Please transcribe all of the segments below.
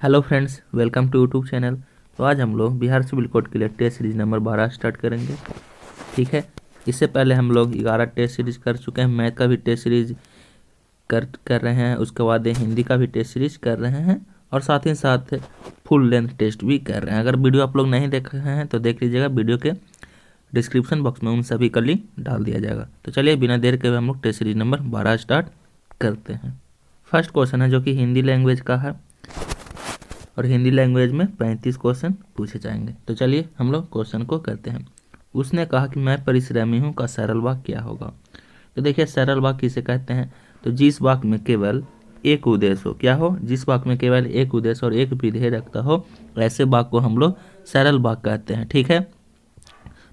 Hello friends, welcome to YouTube channel. तो आज हम लोग बिहार सिविल कोड के लिए टेस्ट सीरीज नंबर 12 स्टार्ट करेंगे। ठीक है। इससे पहले हम लोग 11 टेस्ट सीरीज कर चुके हैं। मैथ का भी टेस्ट सीरीज कर रहे हैं। उसके बाद हिंदी का भी टेस्ट सीरीज कर रहे हैं और साथ ही साथ फुल लेंथ टेस्ट भी कर रहे हैं। अगर वीडियो आप लोग नहीं देख रहे हैं तो देख लीजिएगा, वीडियो के डिस्क्रिप्शन बॉक्स में उन सभी का लिंक डाल दिया जाएगा। तो चलिए बिना देर के हम लोग टेस्ट सीरीज नंबर 12 स्टार्ट करते हैं। फर्स्ट क्वेश्चन है जो कि हिंदी लैंग्वेज का है और हिंदी लैंग्वेज में 35 क्वेश्चन पूछे जाएंगे। तो चलिए हम लोग क्वेश्चन को करते हैं। उसने कहा कि मैं परिश्रमी हूँ का सरल वाक्य क्या होगा। तो देखिए, सरल वाक्य किसे कहते हैं? तो जिस वाक्य में केवल एक उद्देश्य हो, क्या हो? जिस वाक्य में केवल एक उद्देश्य और एक विधेय रखता हो, ऐसे वाक्य को हम लोग सरल वाक्य कहते हैं। ठीक है।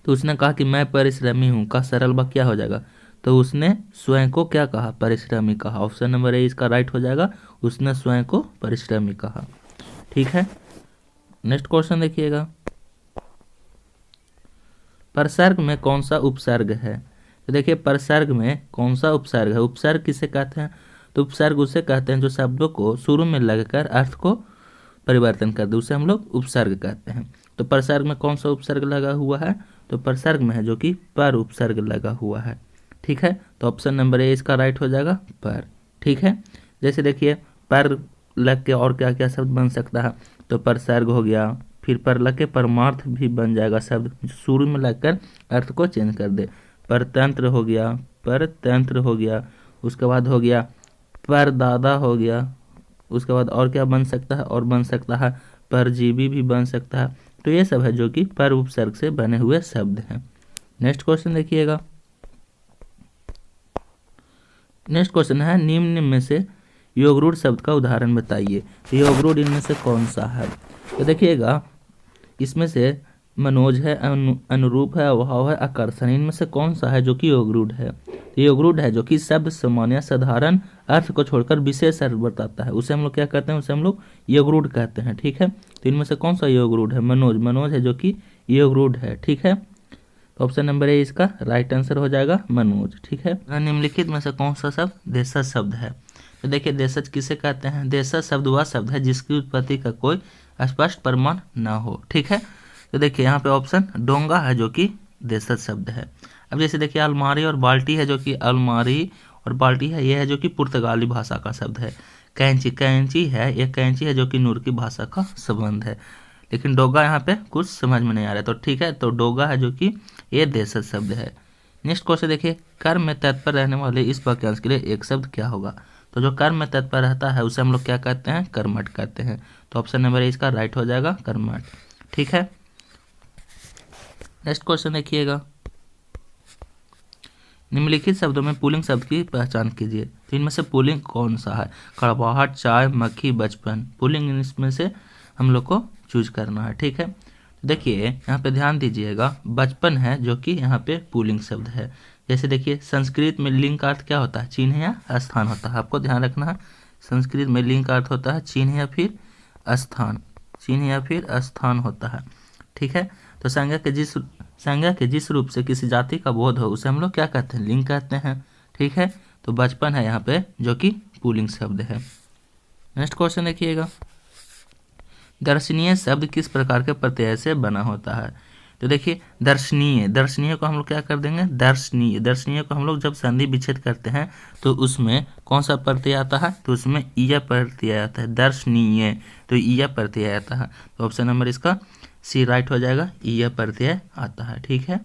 तो उसने कहा कि मैं परिश्रमी हूँ का सरल वाक्य क्या हो जाएगा? तो उसने स्वयं को क्या कहा? परिश्रमी कहा। ऑप्शन नंबर ए इसका राइट हो जाएगा। उसने स्वयं को परिश्रमी कहा। ठीक है। नेक्स्ट क्वेश्चन देखिएगा। परसर्ग में कौन सा उपसर्ग है? तो देखिए, परसर्ग में कौन सा उपसर्ग है? उपसर्ग किसे कहते हैं? तो उपसर्ग उसे कहते हैं जो शब्दों को शुरू में लगकर अर्थ को परिवर्तन कर दे, उसे हम लोग उपसर्ग कहते हैं। तो परसर्ग में कौन सा उपसर्ग लगा हुआ है? तो परसर्ग में है जो कि पर उपसर्ग लगा हुआ है। ठीक है। तो ऑप्शन नंबर ए इसका राइट हो जाएगा, पर। ठीक है। जैसे देखिए, पर लग के और क्या क्या शब्द बन सकता है? तो परसर्ग हो गया, फिर पर लग के परमार्थ भी बन जाएगा शब्द जो शुरू में लगकर अर्थ को चेंज कर दे। परतंत्र हो गया, परतंत्र हो गया, उसके बाद हो गया परदादा हो गया, उसके बाद और क्या बन सकता है? और बन सकता है परजीवी भी बन सकता है। तो ये सब है जो कि पर उपसर्ग से बने हुए शब्द हैं। नेक्स्ट क्वेश्चन देखिएगा। नेक्स्ट क्वेश्चन है निम्न में से योगरूढ़ शब्द का उदाहरण बताइए। तो योगरूढ़ इनमें से कौन सा है? तो देखिएगा, इसमें से मनोज है, अनुरूप है, अभाव है, आकर्षण, इनमें से कौन सा है जो कि योगरूढ़ है? तो योगरूढ़ है जो कि शब्द सामान्य साधारण अर्थ को छोड़कर विशेष अर्थ बताता है, उसे हम लोग क्या कहते हैं? उसे हम लोग योगरूढ़ कहते हैं। ठीक है। तो इनमें से कौन सा योगरूढ़ है? मनोज। मनोज है जो कि योगरूढ़ है। ठीक है। तो ऑप्शन नंबर ए इसका राइट आंसर हो जाएगा, मनोज। ठीक है। निम्नलिखित में से कौन सा शब्द देशज शब्द है? तो देखिए, देशज किसे कहते हैं? देशज शब्द वह शब्द है जिसकी उत्पत्ति का कोई स्पष्ट प्रमाण न हो। ठीक है। तो देखिए, यहाँ पे ऑप्शन डोंगा है जो कि देशज शब्द है। अब जैसे देखिए, अलमारी और बाल्टी है जो कि अलमारी और बाल्टी है, यह है जो कि पुर्तगाली भाषा का शब्द है। कैंची, कैंची है, यह कैंची है जो कि नुर्की भाषा का संबंध है। लेकिन डोगा यहाँ पे कुछ समझ में नहीं आ रहा है। तो ठीक है, तो डोगा है जो कि ये देशज शब्द है। नेक्स्ट क्वेश्चन देखिए, कर्म में तत्पर रहने वाले इस वाक्यांश के लिए एक शब्द क्या होगा? तो जो कर्म में तत्पर रहता है उसे हम लोग क्या कहते हैं? कर्मठ कहते हैं। तो ऑप्शन नंबर ए इसका राइट हो जाएगा, कर्मठ। ठीक है। नेक्स्ट क्वेश्चन देखिएगा। निम्नलिखित शब्दों में पुल्लिंग शब्द की पहचान कीजिए। तो इनमें से पुल्लिंग कौन सा है? कड़वाहट, चाय, मक्खी, बचपन। पुल्लिंग इसमें से हम लोग को चूज करना है। ठीक है। तो देखिए, यहाँ पे ध्यान दीजिएगा, बचपन है जो कि यहाँ पे पुल्लिंग शब्द है। जैसे देखिए, संस्कृत में लिंग का अर्थ क्या होता है? चिन्ह या स्थान होता है। आपको ध्यान रखना है, संस्कृत में लिंग का अर्थ होता है चिन्ह या फिर स्थान, चिन्ह या फिर स्थान होता है। ठीक है। तो संज्ञा के जिस रूप से किसी जाति का बोध हो उसे हम लोग क्या कहते हैं? लिंग कहते हैं। ठीक है। तो बचपन है यहाँ पे जो कि पुल्लिंग शब्द है। नेक्स्ट क्वेश्चन देखिएगा। दर्शनीय शब्द किस प्रकार के प्रत्यय से बना होता है? तो देखिए, दर्शनीय, दर्शनीय को हम लोग क्या कर देंगे? दर्शनीय। दर्शनीय को हम लोग जब संधि विच्छेद करते हैं तो उसमें कौन सा प्रत्यय आता है? तो उसमें ईय प्रत्यय आता है। दर्शनीय, तो ईय प्रत्यय आता है। तो ऑप्शन नंबर इसका सी राइट हो जाएगा, ईय प्रत्यय आता है। ठीक है।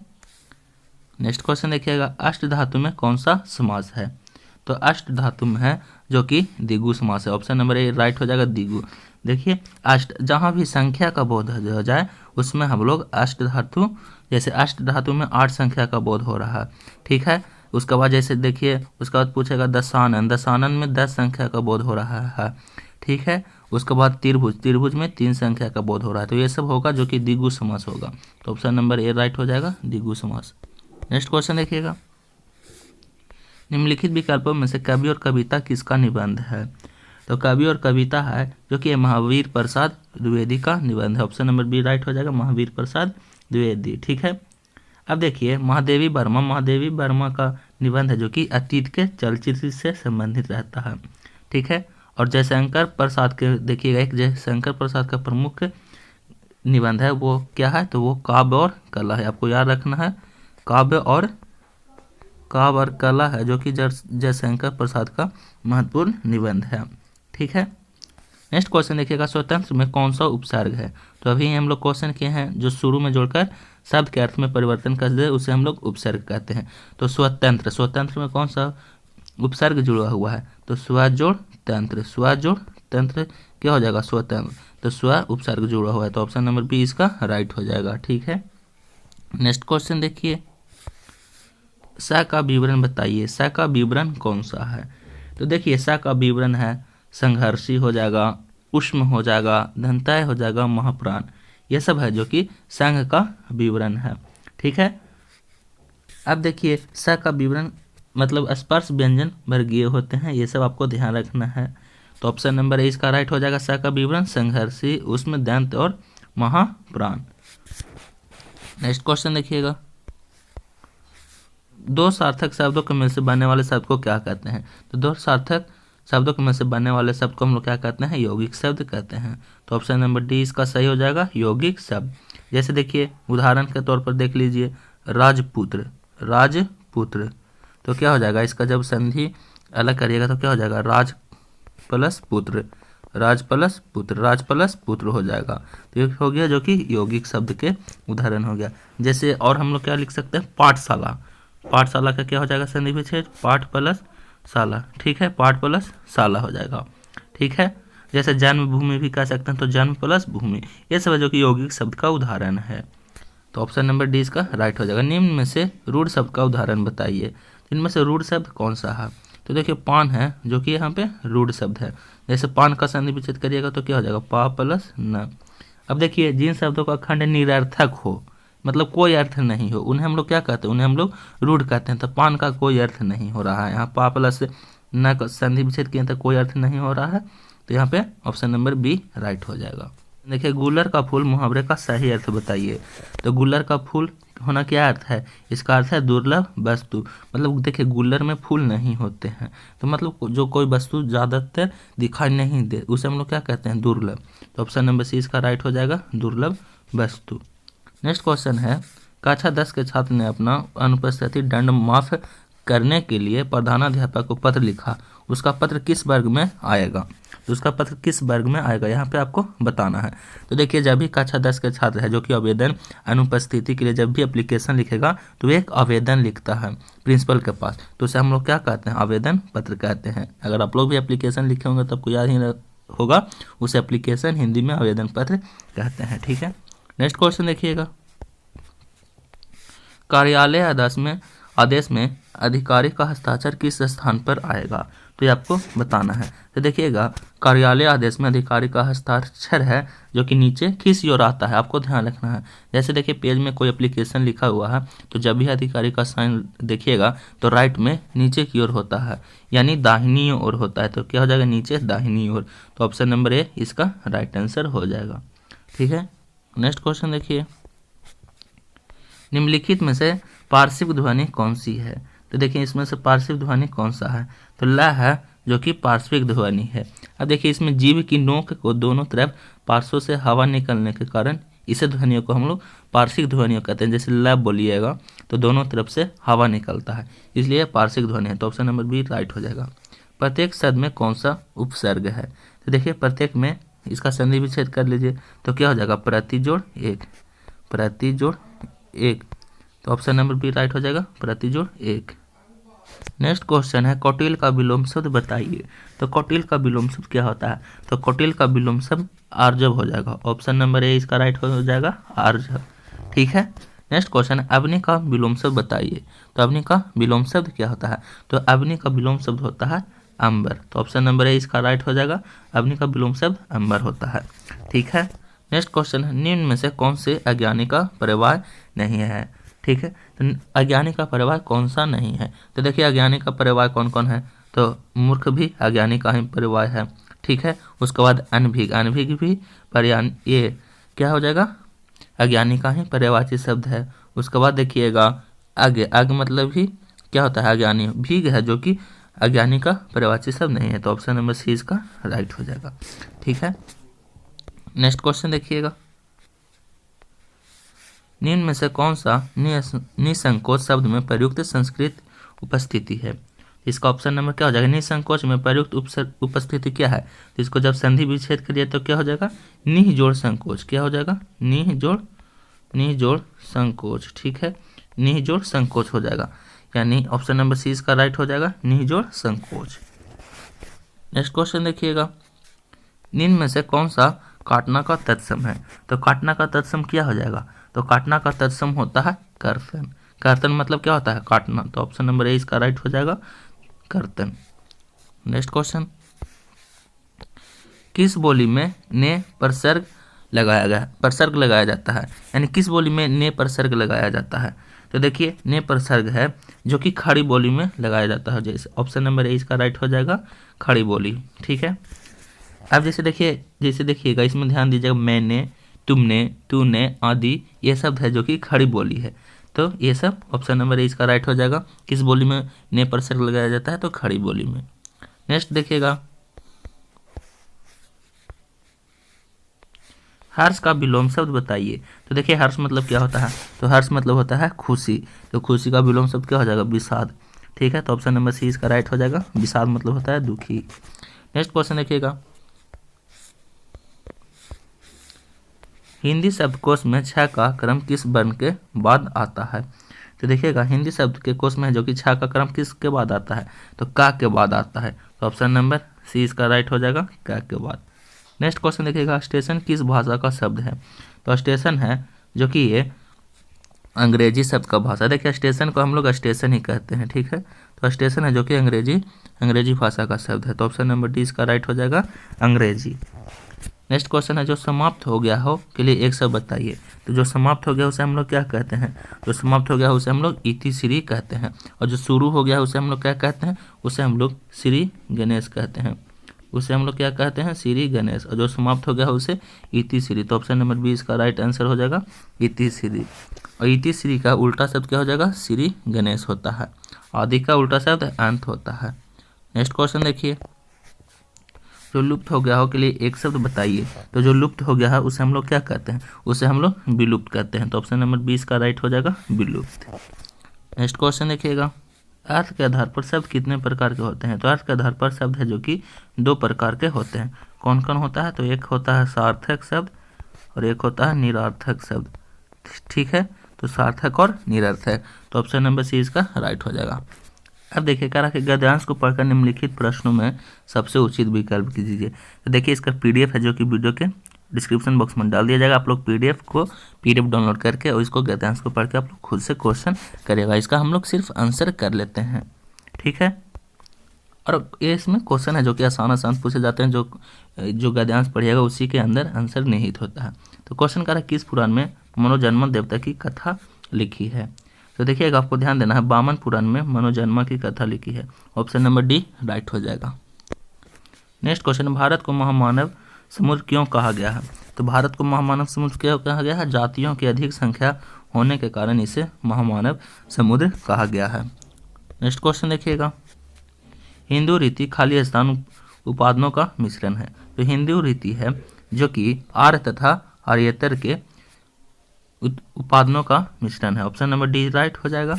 नेक्स्ट क्वेश्चन देखिएगा, अष्ट धातु में कौन सा समास है? तो अष्ट धातु में है जो कि द्विगु समास है। ऑप्शन नंबर ए राइट हो जाएगा, द्विगु। देखिए, अष्ट जहाँ भी संख्या का बोध हो जाए उसमें हम लोग अष्ट धातु, जैसे अष्ट धातु में 8 संख्या का बोध हो रहा है। ठीक है। उसके बाद जैसे देखिए, उसके बाद पूछेगा दशानन, दशानन में 10 संख्या का बोध हो रहा है। ठीक है। उसके बाद त्रिभुज, त्रिभुज में 3 संख्या का बोध हो रहा है। तो ये सब होगा जो कि द्विगु समास होगा। तो ऑप्शन नंबर ए राइट हो जाएगा, द्विगु समास। नेक्स्ट क्वेश्चन देखिएगा। निम्नलिखित विकल्पों में से कवि और कविता किसका निबंध है? तो कवि और कविता है जो कि महावीर प्रसाद द्विवेदी का निबंध है। ऑप्शन नंबर बी राइट हो जाएगा, महावीर प्रसाद द्विवेदी। ठीक है। अब देखिए, महादेवी वर्मा, महादेवी वर्मा का निबंध है जो कि अतीत के चलचित्र से संबंधित रहता है। ठीक है। और जयशंकर प्रसाद के देखिएगा, एक जयशंकर प्रसाद का प्रमुख निबंध है वो क्या है, तो वो काव्य और कला है। आपको याद रखना है, काव्य और कला है, जो कि जयशंकर प्रसाद का महत्वपूर्ण निबंध है। ठीक है, नेक्स्ट क्वेश्चन देखिएगा, स्वतंत्र में कौन सा उपसर्ग है। तो अभी हम लोग क्वेश्चन किए हैं जो शुरू में जोड़कर शब्द के अर्थ में परिवर्तन कर दे उसे हम लोग उपसर्ग कहते हैं। तो स्वतंत्र में कौन सा उपसर्ग जुड़ा हुआ है, तो स्व जोड़ तंत्र क्या हो जाएगा, स्वतंत्र, तो स्व उपसर्ग जुड़ा हुआ है, तो ऑप्शन नंबर बी इसका राइट हो जाएगा। ठीक है, नेक्स्ट क्वेश्चन देखिए, स का विवरण बताइए, स का विवरण कौन सा है। तो देखिए स का विवरण है संघर्षी हो जाएगा, उष्म हो जाएगा, धनतय हो जाएगा, महाप्राण, ये सब है जो कि संघ का विवरण है। ठीक है, अब देखिए स का विवरण मतलब स्पर्श व्यंजन वर्गीय होते हैं, ये सब आपको ध्यान रखना है। तो ऑप्शन नंबर ए इसका राइट हो जाएगा, स का विवरण संघर्षी, उष्म, दंत और महाप्राण। नेक्स्ट क्वेश्चन देखिएगा, दो सार्थक शब्दों के मिल से बनने वाले शब्द को क्या कहते हैं। तो दो सार्थक शब्दों के मिल से बनने वाले शब्द को हम लोग क्या कहते हैं, यौगिक शब्द कहते हैं। तो ऑप्शन नंबर डी इसका सही हो जाएगा, यौगिक शब्द। जैसे देखिए उदाहरण के तौर पर देख लीजिए, राजपुत्र, तो क्या हो जाएगा, इसका जब संधि अलग करिएगा तो क्या हो जाएगा, राज प्लस पुत्र हो जाएगा। तो ये हो गया जो कि यौगिक शब्द के उदाहरण हो गया। जैसे और हम लोग क्या लिख सकते हैं, पाठशाला का क्या हो जाएगा, संधि विच्छेद, पाठ प्लस शाला। ठीक है, पाठ प्लस शाला हो जाएगा। ठीक है, जैसे जन्मभूमि भी कह सकते हैं, तो जन्म प्लस भूमि, ये सब जो कि यौगिक शब्द का उदाहरण है। तो ऑप्शन नंबर डी इसका राइट हो जाएगा। निम्न में से रूढ़ शब्द का उदाहरण बताइए। इनमें से रूढ़ शब्द कौन सा है। तो देखिए पान है जो कि यहाँ पे रूढ़ शब्द है। जैसे पान का संधि विच्छेद करिएगा तो क्या हो जाएगा, पा प्लस न। अब देखिए जिन शब्दों का खंड निरर्थक हो, मतलब कोई अर्थ नहीं हो, उन्हें हम लोग क्या कहते हैं, उन्हें हम लोग रूढ़ कहते हैं। तो पान का कोई अर्थ नहीं हो रहा है, यहाँ पा प्लस न संधि विच्छेद किए तो कोई अर्थ नहीं हो रहा है, तो यहाँ पे ऑप्शन नंबर बी राइट हो जाएगा। देखिए गुल्लर का फूल मुहावरे का सही अर्थ बताइए। तो गुल्लर का फूल होना क्या अर्थ है, इसका अर्थ है दुर्लभ वस्तु। मतलब देखिए गुल्लर में फूल नहीं होते हैं, तो मतलब जो कोई वस्तु ज़्यादातर दिखाई नहीं दे उसे हम लोग क्या कहते हैं, दुर्लभ। तो ऑप्शन नंबर सी इसका राइट हो जाएगा, दुर्लभ वस्तु। नेक्स्ट क्वेश्चन है, कक्षा 10 के छात्र ने अपना अनुपस्थिति दंड माफ करने के लिए प्रधानाध्यापक को पत्र लिखा, उसका पत्र किस वर्ग में आएगा। तो उसका पत्र किस वर्ग में आएगा, यहाँ पे आपको बताना है। तो देखिए जब भी कक्षा 10 के छात्र है जो कि आवेदन अनुपस्थिति के लिए जब भी एप्लीकेशन लिखेगा तो एक आवेदन लिखता है प्रिंसिपल के पास, तो उसे हम लोग क्या कहते हैं, आवेदन पत्र कहते हैं। अगर आप लोग भी एप्लीकेशन लिखे होंगे तो आपको याद ही होगा, उस एप्लीकेशन हिंदी में आवेदन पत्र कहते हैं। ठीक है, नेक्स्ट क्वेश्चन देखिएगा, कार्यालय आदेश में अधिकारी का हस्ताक्षर किस स्थान पर आएगा। तो ये आपको बताना है। तो देखिएगा कार्यालय आदेश में अधिकारी का हस्ताक्षर है जो कि नीचे किस ओर आता है, आपको ध्यान रखना है। जैसे देखिए पेज में कोई एप्लीकेशन लिखा हुआ है तो जब भी अधिकारी का साइन देखिएगा तो राइट में नीचे की ओर होता है, यानी दाहिनी ओर होता है। तो क्या हो जाएगा, नीचे दाहिनी ओर। तो ऑप्शन नंबर ए इसका राइट आंसर हो जाएगा। ठीक है, नेक्स्ट क्वेश्चन देखिए, निम्नलिखित में से पार्श्विक ध्वनि कौन सी है। तो देखिए इसमें से पार्श्विक ध्वनि कौन सा है, तो ल है जो कि पार्श्विक ध्वनि है। अब देखिए इसमें जीभ की नोक को दोनों तरफ पार्श्वों से हवा निकलने के कारण इसे ध्वनियों को हम लोग पार्श्विक ध्वनियों कहते हैं। जैसे ल बोलिएगा तो दोनों तरफ से हवा निकलता है, इसलिए पार्श्विक ध्वनि है। तो ऑप्शन नंबर बी राइट हो जाएगा। प्रत्येक शब्द में कौन सा उपसर्ग है। तो देखिए प्रत्येक में इसका संधि विच्छेद कर लीजिए तो क्या हो जाएगा, प्रतिजोड़ एक। तो ऑप्शन नंबर बी राइट हो जाएगा, प्रतिजोड़ एक। नेक्स्ट क्वेश्चन है, कौटिल्य का विलोम शब्द बताइए। तो कौटिल्य का विलोम शब्द क्या होता है, तो कौटिल्य का विलोम शब्द आर्जव हो जाएगा। ऑप्शन नंबर ए इसका राइट हो जाएगा, आर्जव। ठीक है, नेक्स्ट क्वेश्चन है, अग्नि का विलोम शब्द बताइए। तो अग्नि का विलोम शब्द क्या होता है, तो अग्नि का विलोम शब्द होता है अंबर। तो ऑप्शन नंबर ए इसका राइट हो जाएगा, अग्नि का विलोम शब्द अंबर होता है। ठीक है, नेक्स्ट क्वेश्चन है, निम्न में से कौन से अज्ञानी का पर्याय नहीं है। ठीक है, तो अज्ञानी का पर्याय कौन सा नहीं है। तो देखिए अज्ञानी का पर्याय कौन कौन है, तो मूर्ख भी अज्ञानी का ही पर्याय है। ठीक है, उसके बाद अनभिज्ञ भी पर्याय, ये क्या हो जाएगा, अज्ञानी का ही पर्यायवाची शब्द है। उसके बाद देखिएगा अग मतलब ही क्या होता है, अज्ञानी। भीग है जो कि अज्ञानी का पर्यायवाची शब्द नहीं है, तो ऑप्शन नंबर सी इसका राइट हो जाएगा। ठीक है, नेक्स्ट क्वेश्चन देखिएगा, निम्न में से कौन सा निसंकोच शब्द में प्रयुक्त संस्कृत उपस्थिति है? इसका ऑप्शन नंबर क्या हो जाएगा, निसंकोच में प्रयुक्त उपस्थिति क्या है? तो इसको जब संधि विच्छेद करिए तो क्या हो जाएगा, निह जोड़ संकोच। क्या हो जाएगा, निह जोड़ संकोच। ठीक है, निह जोड़ संकोच हो जाएगा, यानी ऑप्शन नंबर सी इसका राइट हो जाएगा, निह जोड़ संकोच। नेक्स्ट क्वेश्चन देखिएगा, निम्न में से कौन सा काटना का तत्सम है? तो काटना का तत्सम क्या हो जाएगा, तो काटना का तत्सम होता है कर्तन। कर्तन मतलब क्या होता है, काटना, तो ऑप्शन नंबर ए इसका राइट हो जाएगा, कर्तन। नेक्स्ट क्वेश्चन, किस बोली में ने प्रसर्ग लगाया जाता है, यानी किस बोली में ने प्रसर्ग लगाया जाता है? तो देखिए, ने प्रसर्ग है जो कि खड़ी बोली में लगाया जाता है, जैसे ऑप्शन नंबर ए इसका राइट हो जाएगा, खड़ी बोली। ठीक है, अब जैसे देखिएगा, इसमें ध्यान दीजिएगा, मैंने, तुमने, तूने आदि ये शब्द है जो कि खड़ी बोली है, तो ये सब ऑप्शन नंबर ए इसका राइट हो जाएगा। किस बोली में ने प्रसर्ग लगाया जाता है, तो खड़ी बोली में। नेक्स्ट देखिएगा, हर्ष का विलोम शब्द बताइए। तो देखिए, हर्ष मतलब क्या होता है, तो हर्ष मतलब होता है खुशी, तो खुशी का विलोम शब्द क्या हो जाएगा, विषाद। ठीक है, तो ऑप्शन नंबर सी इसका राइट हो जाएगा, विषाद मतलब होता है दुखी। नेक्स्ट क्वेश्चन देखिएगा, हिंदी शब्दकोश में छ का क्रम किस वर्ण के बाद आता है? तो देखिएगा, हिंदी शब्द के कोश में जो कि छ का क्रम किसके बाद आता है, तो का के बाद आता है, तो ऑप्शन नंबर सी इसका राइट हो जाएगा, का के बाद। नेक्स्ट क्वेश्चन देखिएगा, स्टेशन किस भाषा का शब्द है? तो स्टेशन है जो कि ये अंग्रेजी शब्द का भाषा। देखिए, स्टेशन को हम लोग स्टेशन ही कहते हैं। ठीक है, तो स्टेशन है जो कि अंग्रेजी भाषा का शब्द है, तो ऑप्शन नंबर डी इसका राइट हो जाएगा, अंग्रेजी। नेक्स्ट क्वेश्चन है, जो समाप्त हो गया हो के लिए एक शब्द बताइए। तो जो समाप्त हो गया उसे हम लोग क्या कहते हैं, जो समाप्त हो गया उसे हम लोग इति श्री कहते हैं, और जो शुरू हो गया उसे हम लोग क्या कहते हैं, उसे हम लोग श्री गणेश कहते हैं, उसे हम लोग क्या कहते हैं, श्री गणेश। और जो समाप्त हो गया है उसे इति श्री, तो ऑप्शन नंबर बी इसका राइट आंसर हो जाएगा, इति श्री। और इति श्री का उल्टा शब्द क्या हो जाएगा, श्री गणेश होता है। आदि का उल्टा शब्द अंत होता है। नेक्स्ट क्वेश्चन देखिए, जो लुप्त हो गया हो के लिए एक शब्द बताइए। तो जो लुप्त हो गया है उसे हम लोग क्या कहते हैं, उसे हम लोग विलुप्त कहते हैं, तो ऑप्शन नंबर 20 का राइट हो जाएगा, विलुप्त। नेक्स्ट क्वेश्चन देखिएगा, अर्थ के आधार पर शब्द कितने प्रकार के होते हैं? तो अर्थ के आधार पर शब्द है जो कि 2 प्रकार के होते हैं। कौन कौन होता है? तो एक होता है सार्थक शब्द और एक होता है निरर्थक शब्द। ठीक है, तो सार्थक और निरर्थक, तो ऑप्शन नंबर सी इसका राइट हो जाएगा। अब देखिए, कह रहा कि गद्यांश को पढ़कर निम्नलिखित प्रश्नों में सबसे उचित विकल्प कीजिए। तो देखिए, इसका पीडीएफ है जो कि वीडियो के डिस्क्रिप्शन बॉक्स में डाल दिया जाएगा। आप लोग पीडीएफ डाउनलोड करके और इसको गद्यांश को पढ़ के आप लोग खुद से क्वेश्चन करेगा। इसका हम लोग सिर्फ आंसर कर लेते हैं। ठीक है, और ये इसमें क्वेश्चन है जो कि आसान पूछे जाते हैं, जो गद्यांश पढ़िएगा उसी के अंदर आंसर निहित होता है। तो क्वेश्चन कह रहा है, किस पुराण में मनोजन्मन देवता की कथा लिखी है? तो देखिएगा, आपको ध्यान देना है, वामन पुराण में मनोजन्मा की कथा लिखी है। ऑप्शन नंबर डी राइट हो जाएगा। नेक्स्ट क्वेश्चन, भारत को महामानव समुद्र क्यों कहा गया है? तो भारत को महामानव समुद्र क्यों कहा गया है? जातियों की अधिक संख्या होने के कारण इसे महामानव समुद्र कहा गया है। नेक्स्ट क्वेश्चन देखिएगा, हिंदू रीति खाली स्थान उपादानों का मिश्रण है। तो हिंदू रीति है जो कि आर्य तथा आर्येतर के उपादानों का मिश्रण है। ऑप्शन नंबर डी राइट हो जाएगा।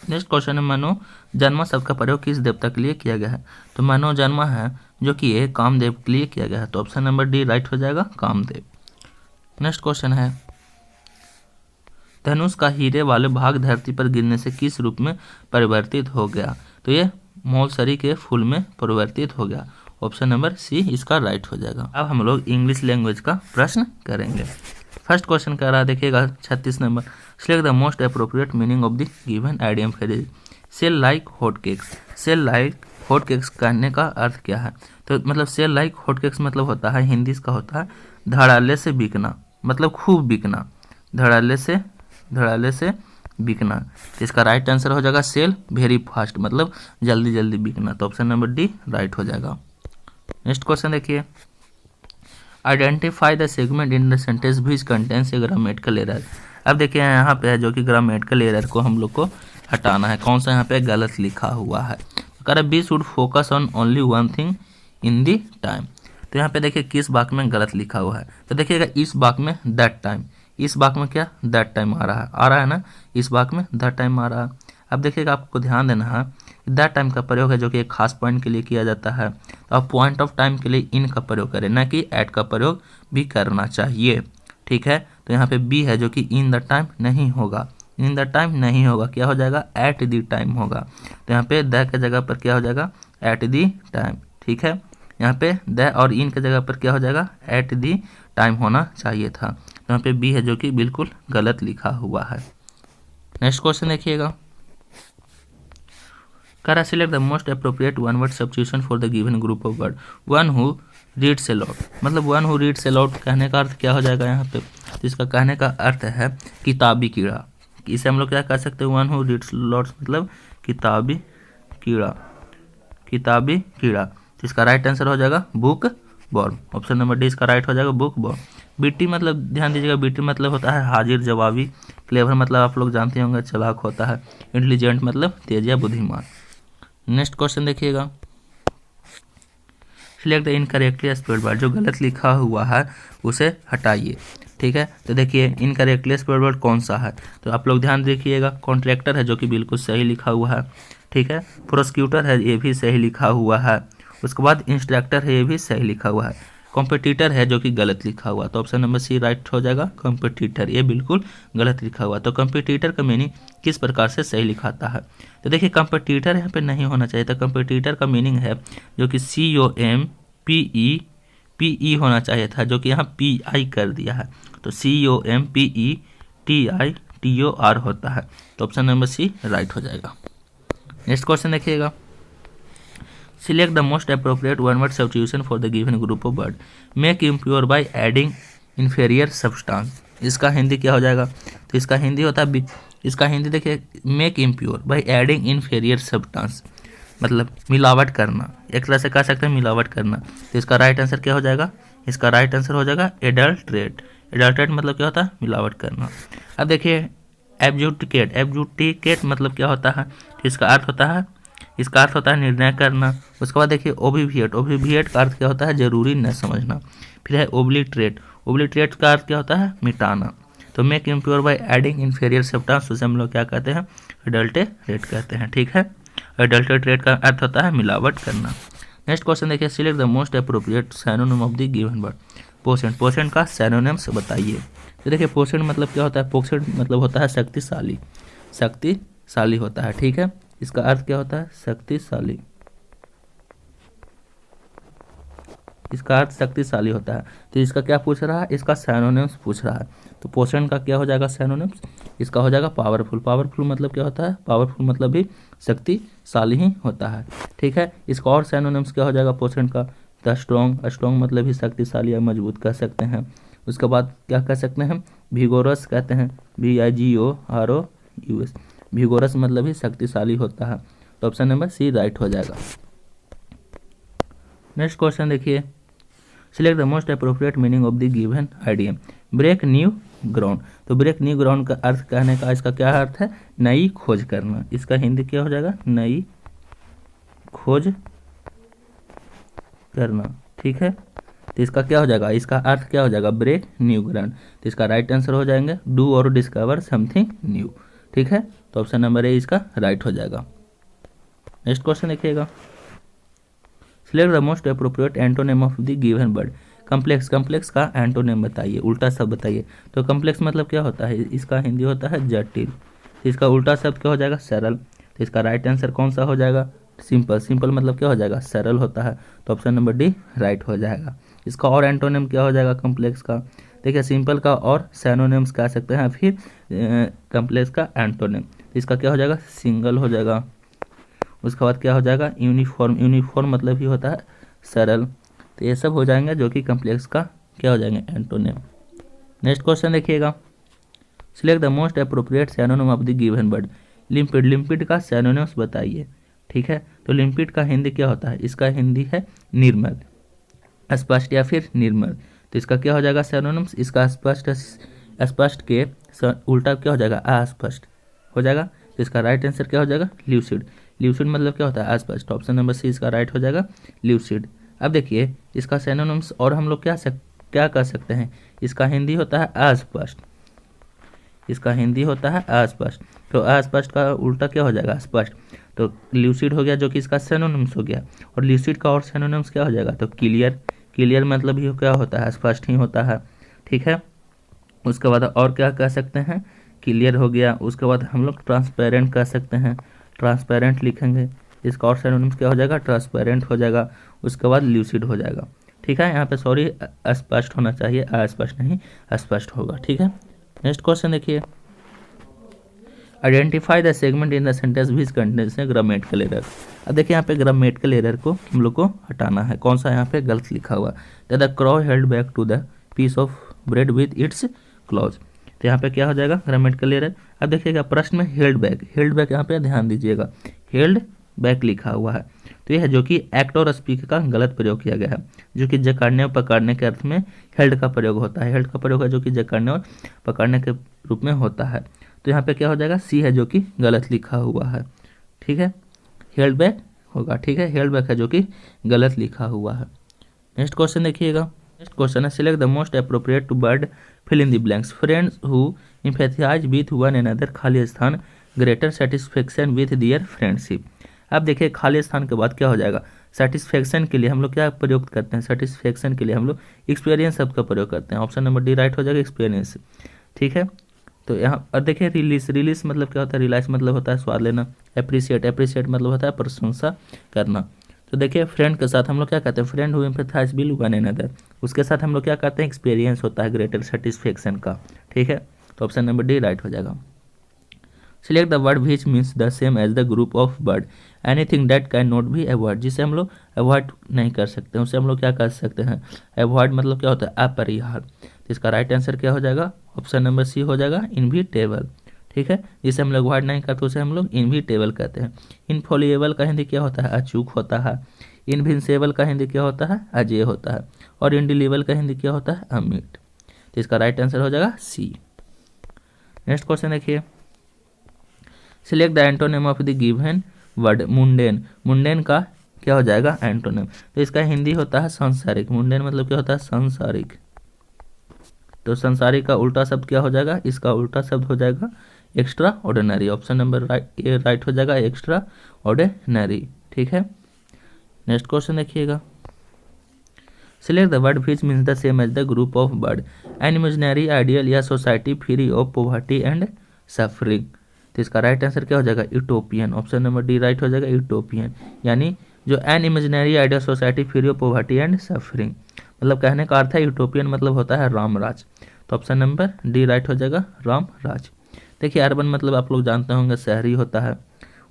नेक्स्ट क्वेश्चन है, मनोजन्मा शब्द का प्रयोग किस देवता के लिए किया गया है? तो मनोजन्मा है जो कि ये कामदेव के लिए किया गया है, तो ऑप्शन नंबर डी राइट हो जाएगा, कामदेव। नेक्स्ट क्वेश्चन है, धनुष का हीरे वाले भाग धरती पर गिरने से किस रूप में परिवर्तित हो गया? तो ये मौलसरी के फूल में परिवर्तित हो गया। ऑप्शन नंबर सी इसका राइट हो जाएगा। अब हम लोग इंग्लिश लैंग्वेज का प्रश्न करेंगे। फर्स्ट क्वेश्चन कह रहा है, देखिएगा 36 number, select the most appropriate meaning of the given idiom phrase. Sell like hot cakes. Sell like hot cakes कहने का अर्थ क्या है? तो मतलब सेल लाइक हॉट केक्स मतलब होता है, हिंदी इसका होता है धड़ाल्ले से बिकना, मतलब खूब बिकना, धड़ाल्ले से बिकना। तो इसका राइट आंसर हो जाएगा सेल वेरी फास्ट, मतलब जल्दी जल्दी बिकना, तो ऑप्शन नंबर डी राइट हो जाएगा। नेक्स्ट क्वेश्चन देखिए, identify the segment in the sentence which contains A grammatical error. अब देखिए, यहाँ पे है जो कि ग्रामेटिकल एरर को हम लोग को हटाना है। कौन सा यहाँ पे गलत लिखा हुआ है? कह रहा है we should focus on only one thing in the time. तो यहाँ पे देखिए किस वाक्य में गलत लिखा हुआ है, तो देखिएगा इस वाक्य में दैट टाइम, इस वाक्य में क्या दैट टाइम आ रहा है ना, इस वाक्य में दैट टाइम आ रहा है। अब देखिएगा आपको ध्यान देना है दैट टाइम का प्रयोग है जो कि एक खास पॉइंट के लिए किया जाता है, तो आप पॉइंट ऑफ टाइम के लिए इन का प्रयोग करें, ना कि एट का प्रयोग भी करना चाहिए। ठीक है, तो यहाँ पे बी है जो कि इन द टाइम नहीं होगा, इन द टाइम नहीं होगा, क्या हो जाएगा एट द टाइम होगा। तो यहाँ पे द के जगह पर क्या हो जाएगा एट द टाइम। ठीक है, यहाँ पे द और इन के जगह पर क्या हो जाएगा एट द टाइम होना चाहिए था। तो यहाँ पे बी है जो कि बिल्कुल गलत लिखा हुआ है। नेक्स्ट क्वेश्चन देखिएगा, करा select the most appropriate one word substitution for the given group of word. One who reads allowed, मतलब वन हु रीड्स अलाउड कहने का अर्थ क्या हो जाएगा यहाँ पे, तो इसका कहने का अर्थ है किताबी कीड़ा। इसे हम लोग क्या कह सकते हैं, वन हु रीड्स अलाउड मतलब किताबी कीड़ा, किताबी कीड़ा। तो इसका राइट आंसर हो जाएगा बुक बॉर्म, ऑप्शन नंबर डी इसका राइट हो जाएगा बुक बॉर्म। बीटी मतलब ध्यान दीजिएगा, बीटी मतलब होता है हाजिर जवाबी, क्लेवर मतलब आप लोग जानते होंगे चालाक होता है, इंटेलिजेंट मतलब तेज या बुद्धिमान। नेक्स्ट क्वेश्चन देखिएगा, select the incorrectly spelled word, जो गलत लिखा हुआ है उसे हटाइए। ठीक है, तो देखिए इनकरेक्टली स्पेल्ड वर्ड कौन सा है, तो आप लोग ध्यान देखिएगा, कॉन्ट्रैक्टर है जो कि बिल्कुल सही लिखा हुआ है। ठीक है, प्रोसिक्यूटर है ये भी सही लिखा हुआ है, उसके बाद इंस्ट्रक्टर है ये भी सही लिखा हुआ है, कॉम्पिटिटर है जो कि गलत लिखा हुआ, तो ऑप्शन नंबर सी राइट हो जाएगा कॉम्पिटिटर, ये बिल्कुल गलत लिखा हुआ। तो कॉम्पिटिटर का मीनिंग किस प्रकार से सही लिखाता है, तो देखिए कॉम्पिटिटर यहाँ पे नहीं होना चाहिए था, कॉम्पिटिटर का मीनिंग है जो कि COMPE होना चाहिए था, जो कि यहाँ PI कर दिया है, तो COMPETITOR होता है, तो ऑप्शन नंबर सी राइट हो जाएगा। नेक्स्ट क्वेश्चन देखिएगा, select the most appropriate one word substitution for the given group of word. Make impure by adding inferior substance, इसका हिंदी क्या हो जाएगा, तो इसका हिंदी होता है, इसका हिंदी देखिए make impure by adding inferior substance, मतलब मिलावट करना, एक तरह से कह सकते हैं मिलावट करना। तो इसका राइट आंसर क्या हो जाएगा, इसका राइट आंसर हो जाएगा एडल्ट्रेट। एडल्ट्रेट मतलब क्या होता है मिलावट करना। अब देखिए एब्जुटिकेट, एब्जुटिकेट मतलब क्या होता है, तो इसका अर्थ होता है, इसका अर्थ होता है निर्णय करना। उसके बाद देखिए ओबिविएट, ओबिविएट का अर्थ क्या होता है जरूरी न समझना। फिर है ओब्लिट्रेट, ओब्लिट्रेट का अर्थ क्या होता है मिटाना। तो make impure by adding inferior substance, उसे हम लोग क्या कहते हैं एडल्टेरेट कहते हैं। ठीक है, एडल्टेरेट का अर्थ होता है मिलावट करना। नेक्स्ट क्वेश्चन देखिए, select the most appropriate synonym of the given word. पोसेंट, पोसेंट का सिनोनिम्स बताइए। तो देखिए पोसेंट मतलब क्या होता है, पोसेंट मतलब होता है शक्तिशाली, शक्तिशाली होता है। ठीक है, इसका अर्थ क्या होता है शक्तिशाली, इसका अर्थ शक्तिशाली होता है। तो इसका क्या पूछ रहा है, इसका सिनोनिम्स पूछ रहा है। तो पोसेंट का क्या हो जाएगा सिनोनिम्स, इसका हो जाएगा पावरफुल। पावरफुल मतलब क्या होता है, पावरफुल मतलब भी शक्तिशाली ही होता है। ठीक है, इसका और सिनोनिम्स क्या हो जाएगा पोसेंट का, द स्ट्रॉन्ग, स्ट्रॉन्ग मतलब भी शक्तिशाली या मजबूत कह सकते हैं। उसके बाद क्या कह सकते हैं विगोरस कहते हैं, VIGOROUS, विगोरस मतलब भी शक्तिशाली होता है। तो ऑप्शन नंबर सी राइट हो जाएगा। नेक्स्ट क्वेश्चन देखिए, select the most appropriate meaning of the given idiom. Break new ground, तो ब्रेक न्यू ग्राउंड का अर्थ कहने का इसका क्या अर्थ है नई खोज करना। इसका हिंदी क्या हो जाएगा नई खोज करना। ठीक है, तो इसका क्या हो जाएगा, इसका अर्थ क्या हो जाएगा ब्रेक न्यू ग्राउंड। तो इसका राइट आंसर हो जाएंगे डू और डिस्कवर समथिंग न्यू। ठीक है, तो ऑप्शन नंबर ए इसका राइट हो जाएगा। नेक्स्ट क्वेश्चन देखिएगा, select the most appropriate antonym of the given word. Complex, complex का एंटोनिम बताइए, उल्टा शब्द बताइए। तो कम्प्लेक्स मतलब क्या होता है, इसका हिंदी होता है जटिल। तो इसका उल्टा शब्द क्या हो जाएगा सरल। तो इसका राइट आंसर कौन सा हो जाएगा सिंपल। सिंपल मतलब क्या हो जाएगा सरल होता है। तो ऑप्शन नंबर डी राइट हो जाएगा। इसका और एंटोनिम क्या हो जाएगा कम्प्लेक्स का, देखिए सिंपल का और सैनोनिम्स कह सकते हैं, फिर कम्प्लेक्स का एंटोनिम। तो इसका क्या हो जाएगा सिंगल हो जाएगा। उसके बाद क्या हो जाएगा यूनिफॉर्म, यूनिफॉर्म मतलब ही होता है सरल। तो ये सब हो जाएंगे जो कि कम्प्लेक्स का क्या हो जाएंगे एंटोनिम। नेक्स्ट क्वेश्चन देखिएगा, select the most appropriate synonym of the given word. लिम्पिड, लिम्पिड का सैनोनिम्स बताइए। ठीक है, तो लिम्पिड का हिंदी क्या होता है, इसका हिंदी है निर्मल, स्पष्ट या फिर निर्मल। तो इसका क्या हो जाएगा सैनोनिम्स, इसका स्पष्ट, स्पष्ट के उल्टा क्या हो जाएगा अस्पष्ट हो जाएगा। तो इसका राइट आंसर क्या हो जाएगा ल्यूसिड। ल्यूसिड मतलब क्या होता है? अस्पष्ट। ऑप्शन नंबर सी इसका राइट हो जाएगा, ल्यूसिड। अब देखिए इसका सिनोनिम्स और हम लोग क्या कर सकते हैं? इसका हिंदी होता है अस्पष्ट, इसका हिंदी होता है अस्पष्ट, तो अस्पष्ट का उल्टा क्या हो जाएगा? स्पष्ट। तो ल्यूसिड हो गया जो कि इसका सिनोनिम्स हो गया, और ल्यूसिड का और सिनोनिम्स क्या हो जाएगा? तो क्लियर। क्लियर मतलब ही क्या होता है? स्पष्ट ही होता है, ठीक है। उसके बाद और क्या कह सकते हैं? क्लियर हो गया। उसके बाद हम लोग ट्रांसपेरेंट कह सकते हैं, ट्रांसपेरेंट लिखेंगे, इसका और सिनोनिम्स क्या हो जाएगा? ट्रांसपेरेंट हो जाएगा। उसके बाद ल्यूसिड हो जाएगा, ठीक है। यहाँ पे सॉरी अस्पष्ट होना चाहिए, अस्पष्ट नहीं, अस्पष्ट होगा, ठीक है। नेक्स्ट क्वेश्चन देखिए, identify the segment in the sentence which contains A grammatical error. अब देखिए यहाँ पे ग्रामेटिकल एरर को हम लोग को हटाना है। कौन सा यहाँ पे गलत लिखा हुआ? The crow held back to the piece of bread with its claws. तो यहाँ पे क्या हो जाएगा? Grammatical error. अब देखिएगा प्रश्न में हेल्ड बैक यहाँ पे ध्यान दीजिएगा, हेल्ड बैक लिखा हुआ है, तो यह है जो कि एक्ट और स्पीक का गलत प्रयोग किया गया है, जो कि जकड़ने और पकड़ने के अर्थ में हेल्ड का प्रयोग होता है। हेल्ड का प्रयोग है जो कि जकड़ने और पकड़ने के रूप में होता है। तो यहाँ पे क्या हो जाएगा? सी है जो कि गलत लिखा हुआ है, ठीक है। हेल्ड बैक होगा, ठीक है। हेल्ड बैक है जो कि गलत लिखा हुआ है। नेक्स्ट क्वेश्चन देखिएगा, नेक्स्ट क्वेश्चन है select the most appropriate to word fill in the blanks. Friends who empathize with one another, खाली स्थान, greater satisfaction with their friendship. अब देखिए खाली स्थान के बाद क्या हो जाएगा? सेटिस्फेक्शन के लिए हम लोग क्या प्रयोग करते हैं? सेटिस्फेक्शन के लिए हम लोग एक्सपीरियंस शब्द का प्रयोग करते हैं। ऑप्शन नंबर डी राइट हो जाएगा, एक्सपीरियंस, ठीक है। तो यहाँ और देखिए रिलीज मतलब क्या होता है? रिलाइज मतलब होता है स्वाद लेना। एप्रिसिएट मतलब होता है प्रशंसा करना। तो देखिए फ्रेंड के साथ हम लोग क्या कहते हैं? Friend who empathise with one another, उसके साथ हम लोग क्या कहते हैं? एक्सपीरियंस होता है ग्रेटर सेटिस्फेक्शन का, ठीक है। तो ऑप्शन नंबर डी राइट हो जाएगा। Select the word which means the same as the group of word, anything that can not be avoid, जिसे हम लोग अवॉइड नहीं कर सकते, उसे हम लोग क्या कर सकते हैं? अवॉइड मतलब क्या होता है? अपरिहार। तो इसका राइट आंसर क्या हो जाएगा? ऑप्शन नंबर सी हो जाएगा, इनविटेबल, ठीक है। जिसे हम लोग अवॉइड नहीं करते उसे हम लोग इनविटेबल कहते हैं। इनफॉलिएबल का हिंदी क्या होता है? अचूक होता है। इनविंसेबल का हिंदी क्या होता है? अजेय होता है। और इनडिलीबल का हिंदी क्या होता है? अमिट। तो इसका राइट आंसर हो जाएगा सी। नेक्स्ट क्वेश्चन देखिए, select the antonym of the given word mundane. Mundane का क्या हो जाएगा? एंटोनिम। तो इसका हिंदी होता है सांसारिक। मुंडेन मतलब क्या होता है? सांसारिक। तो सांसारिक का उल्टा शब्द क्या हो जाएगा? इसका उल्टा शब्द हो जाएगा extra ordinary. Option number right हो जाएगा, एक्स्ट्रा ऑर्डिनरी, ठीक है। नेक्स्ट क्वेश्चन देखिएगा, select the word which means the same as the group of word, an imaginary ideal या society free of poverty and suffering. तो इसका राइट आंसर क्या हो जाएगा? Utopian. Option number D right हो जाएगा, यूटोपियन। यानी जो an imaginary ideal society free of poverty and suffering, मतलब कहने का अर्थ है यूटोपियन मतलब होता है रामराज। तो ऑप्शन नंबर डी राइट हो जाएगा, रामराज। देखिए अर्बन मतलब आप लोग जानते होंगे शहरी होता है।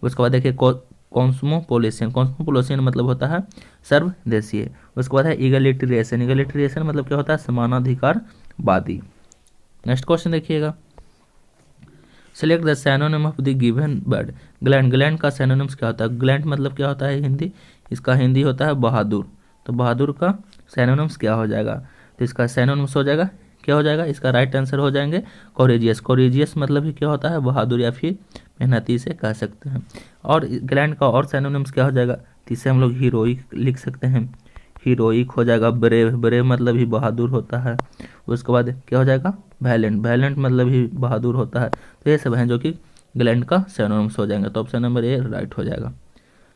उसके बाद देखिए कॉस्मोपोलिशियन। कॉस्मोपोलिशियन मतलब होता है सर्वदेशीय। उसके बाद है इगलिटेरियन। इगलिटेरियन मतलब क्या होता है? समानाधिकारवादी। नेक्स्ट क्वेश्चन देखिएगा, select the synonym of the given word gland. Gland का सिनोनिम्स क्या होता है? ग्लैंड मतलब क्या होता है हिंदी? इसका हिंदी होता है बहादुर। तो बहादुर का सिनोनिम्स क्या हो जाएगा? तो इसका सिनोनिम्स हो जाएगा क्या हो जाएगा? इसका राइट आंसर हो जाएंगे कोरेजियस। कोरेजियस मतलब ही क्या होता है? बहादुर या फिर मेहनती से कह सकते हैं। और ग्लैंड का और सिनोनिम्स क्या हो जाएगा? इसे हम लोग हीरोइक लिख सकते हैं, हीरोइक हो जाएगा। ब्रेव, ब्रेव मतलब ही बहादुर होता है। उसके बाद क्या हो जाएगा? वैलेंट, वैलेंट मतलब ही बहादुर होता है। तो ये सब हैं जो कि ग्लैंड का सिनोनिम्स हो जाएंगे। तो ऑप्शन नंबर ए राइट हो जाएगा।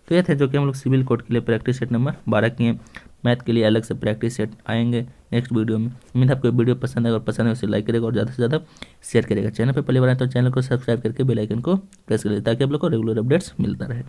तो ये थे जो कि हम लोग सिविल कोड के लिए प्रैक्टिस सेट नंबर 12 किए। मैथ के लिए अलग से प्रैक्टिस सेट आएंगे नेक्स्ट वीडियो में। उम्मीद आपको वीडियो पसंद है, अगर पसंद है उसे लाइक करेगा और ज़्यादा से ज़्यादा शेयर करेगा। चैनल पर पहले बार आए तो चैनल को सब्सक्राइब करके बेल आइकन को प्रेस करेगा ताकि आप लोग को रेगुलर अपडेट्स मिलता रहे।